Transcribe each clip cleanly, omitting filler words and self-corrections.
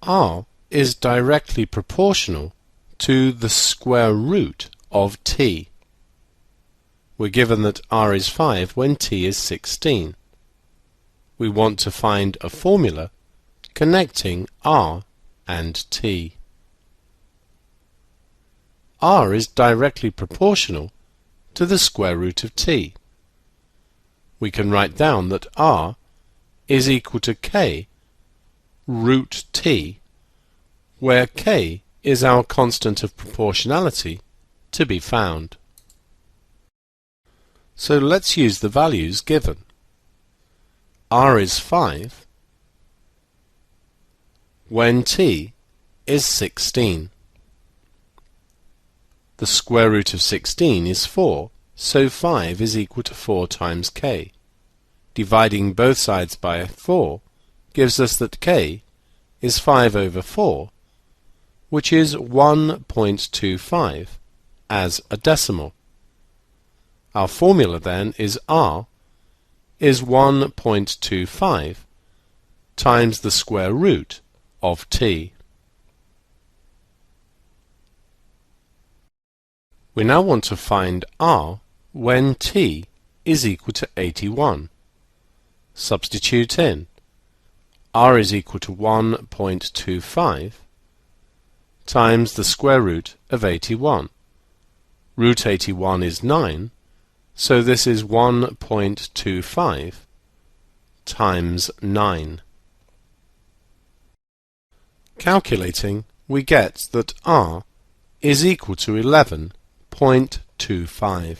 r is directly proportional to the square root of t. We're given that r is 5 when t is 16. We want to find a formula connecting r and t. r is directly proportional to the square root of t. We can write down that r is equal to k root t, where k is our constant of proportionality to be found. So let's use the values given. r is 5 when t is 16. The square root of 16 is 4, so 5 is equal to 4 times k. Dividing both sides by 4 gives us that k is 5 over 4, which is 1.25 as a decimal. Our formula then is r is 1.25 times the square root of t. We now want to find r when t is equal to 81. Substitute in. r is equal to 1.25 times the square root of 81. Root 81 is 9, so this is 1.25 times 9. Calculating, we get that r is equal to 11.25.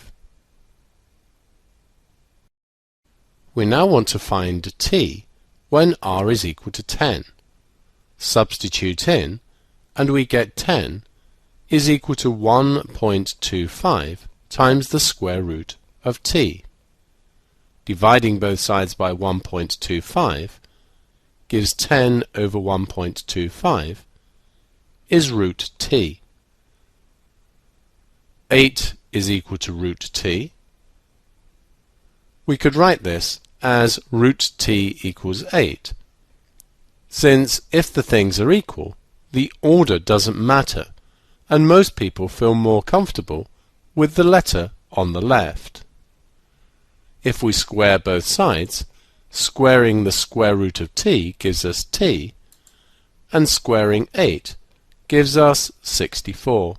We now want to find t when r is equal to 10. Substitute in, and we get 10 is equal to 1.25 times the square root of t. Dividing both sides by 1.25 gives 10 over 1.25 is root t. 8 is equal to root t. We could write this as root t equals 8, since if the things are equal, the order doesn't matter, and most people feel more comfortable with the letter on the left. If we square both sides, squaring the square root of t gives us t, and squaring 8 gives us 64.